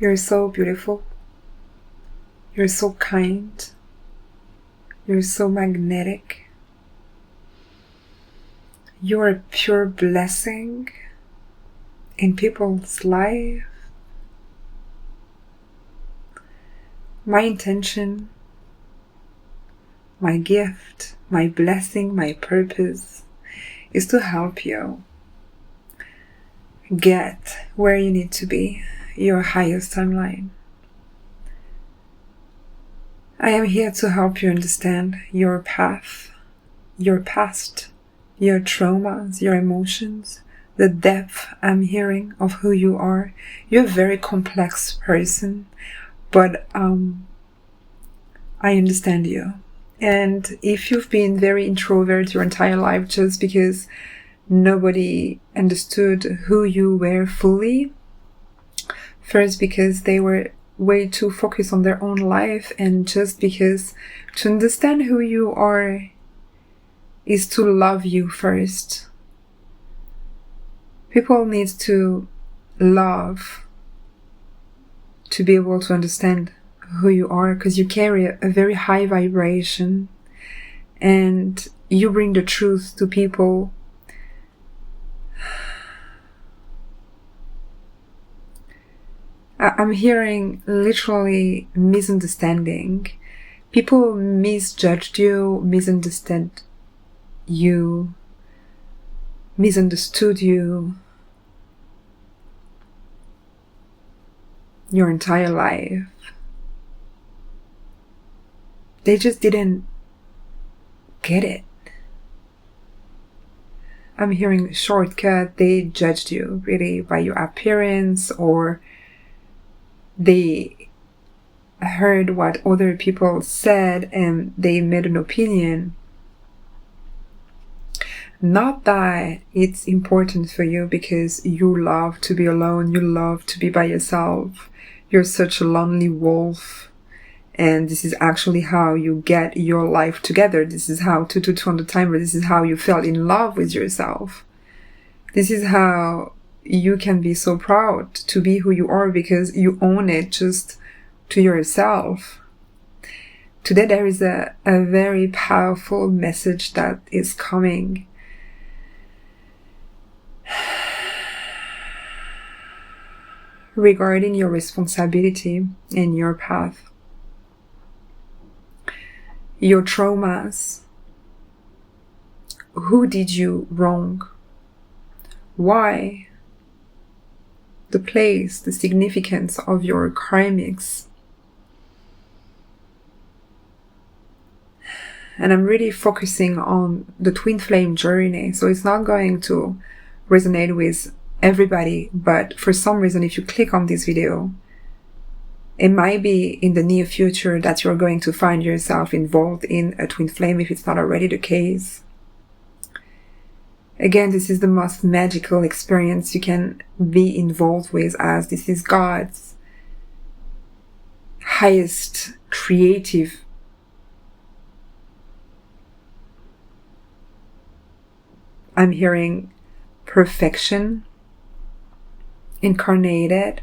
You're so beautiful. You're so kind. You're so magnetic. You're a pure blessing in people's life. My intention, my gift, my blessing, my purpose is to help you get where you need to be, your highest timeline. I am here to help you understand your path, your past, your traumas, your emotions, the depth I'm hearing of who you are. You're a very complex person, but I understand you. And if you've been very introvert your entire life just because nobody understood who you were fully, first because they were way too focused on their own life, and just because to understand who you are is to love you first. People need to love to be able to understand who you are, because you carry a very high vibration and you bring the truth to people. I'm hearing literally misunderstanding. People misjudged you, misunderstood you, your entire life. They just didn't get it. I'm hearing shortcut. They judged you really by your appearance, or they heard what other people said and they made an opinion. Not that it's important for you, because you love to be alone, you love to be by yourself. You're such a lonely wolf, and this is actually how you get your life together. This is how 222 on the timer, this is how you fell in love with yourself. This is how you can be so proud to be who you are, because you own it just to yourself. Today there is a very powerful message that is coming. Regarding your responsibility in your path, your traumas. Who did you wrong? Why? The place, the significance of your karmics. And I'm really focusing on the Twinflame journey, so it's not going to resonate with everybody, but for some reason, if you click on this video, it might be in the near future that you're going to find yourself involved in a twin flame, if it's not already the case. Again, this is the most magical experience you can be involved with, as this is God's highest creative I'm hearing perfection incarnated.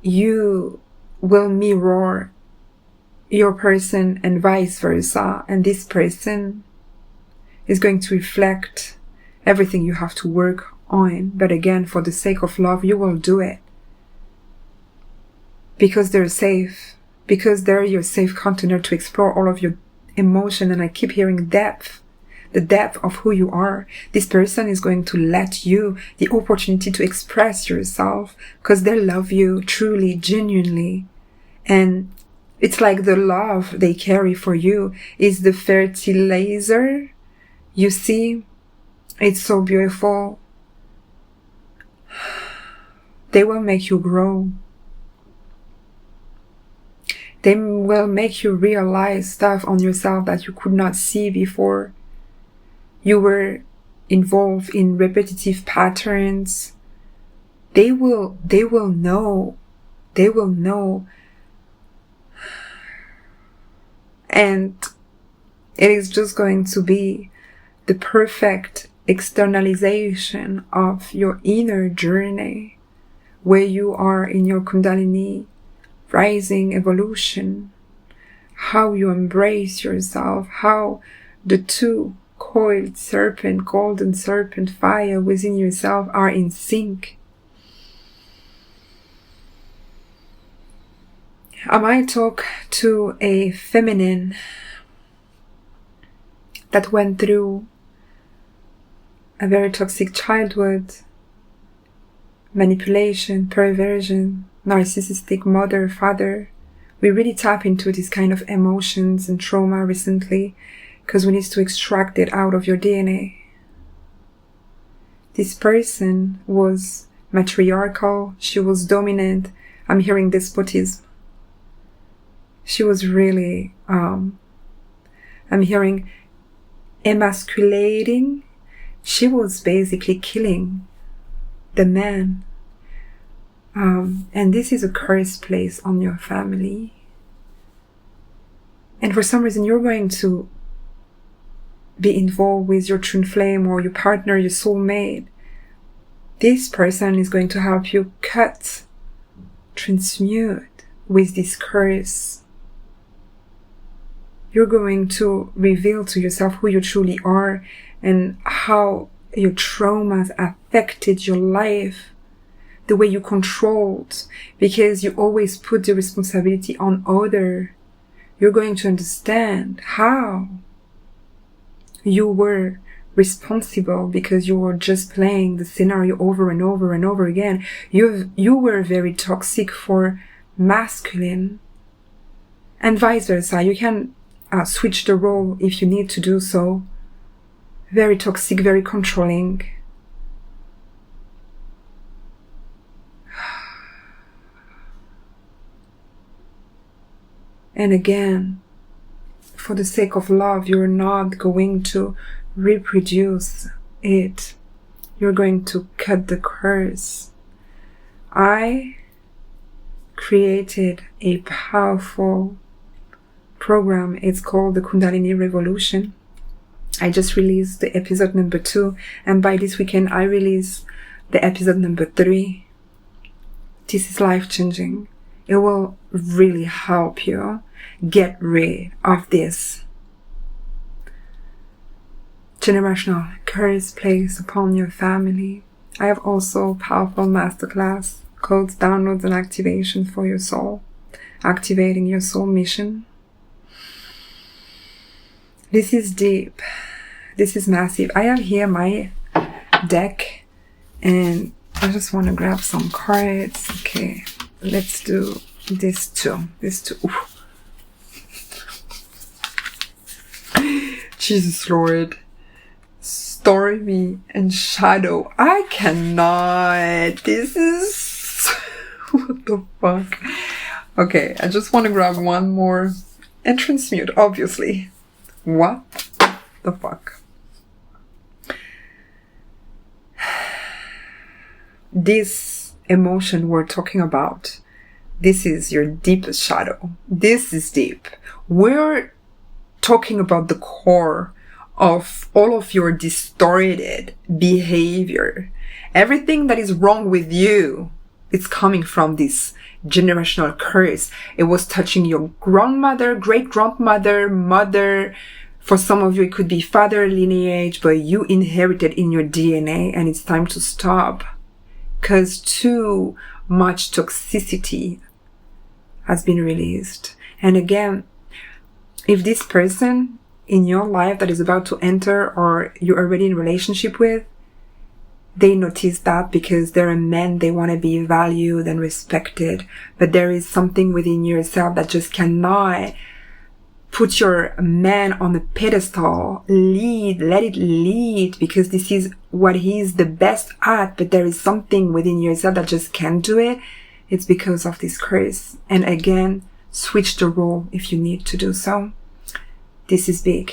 You will mirror your person and vice versa, and this person is going to reflect everything you have to work on. But again, for the sake of love, you will do it because they're safe, because they're your safe container to explore all of your emotion. And I keep hearing depth, the depth of who you are. This person is going to let you the opportunity to express yourself because they love you truly, genuinely. And it's like the love they carry for you is the fertilizer. You see, it's so beautiful. They will make you grow. They will make you realize stuff on yourself that you could not see before. You were involved in repetitive patterns. They will know. They will know. And it is just going to be the perfect externalization of your inner journey, where you are in your Kundalini rising evolution, how you embrace yourself, how the two coiled serpent, golden serpent fire within yourself are in sync. I might talk to a feminine that went through a very toxic childhood, manipulation, perversion, narcissistic mother, father. We really tap into this kind of emotions and trauma recently because we need to extract it out of your DNA. This person was matriarchal, she was dominant. I'm hearing despotism. She was really, I'm hearing emasculating. She was basically killing the man. And this is a cursed place on your family. And for some reason, you're going to be involved with your Twinflame or your partner, your soulmate. This person is going to help you cut, transmute with this curse. You're going to reveal to yourself who you truly are and how your traumas affected your life, the way you controlled, because you always put the responsibility on other. You're going to understand how you were responsible because you were just playing the scenario over and over and over again. You were very toxic for masculine, and vice versa. You can switch the role if you need to do so. Very toxic, very controlling. And again, for the sake of love, you're not going to reproduce it. You're going to cut the curse. I created a powerful program. It's called the Kundalini Revolution. I just released the episode number 2, and by this weekend I release the episode number 3. This is life-changing. It will really help you get rid of this generational curse placed upon your family. I have also a powerful masterclass called Downloads and Activation for Your Soul, activating your soul mission. This is deep. This is massive. I have here my deck and I just want to grab some cards. Okay, let's do this too. This too. Oof. Jesus Lord. Stormy and shadow. I cannot. This is... what the fuck? Okay, I just want to grab one more and transmute, obviously. What the fuck? This emotion we're talking about, this is your deepest shadow. This is deep. We're talking about the core of all of your distorted behavior. Everything that is wrong with you, it's coming from this generational curse. It was touching your grandmother, great-grandmother, mother. For some of you, it could be father lineage, but you inherited in your DNA, and it's time to stop because too much toxicity has been released. And again, if this person in your life that is about to enter or you're already in a relationship with, they notice that because they're a man, they want to be valued and respected, but there is something within yourself that just cannot put your man on a pedestal. Let it lead, because this is what he's the best at, but there is something within yourself that just can't do it. It's because of this curse. And again, switch the role if you need to do so. This is big,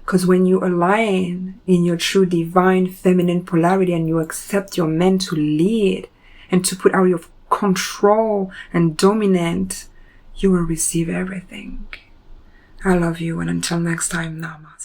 because when you align in your true divine feminine polarity and you accept your man to lead and to put out your control and dominant, you will receive everything. I love you, and until next time, namaste.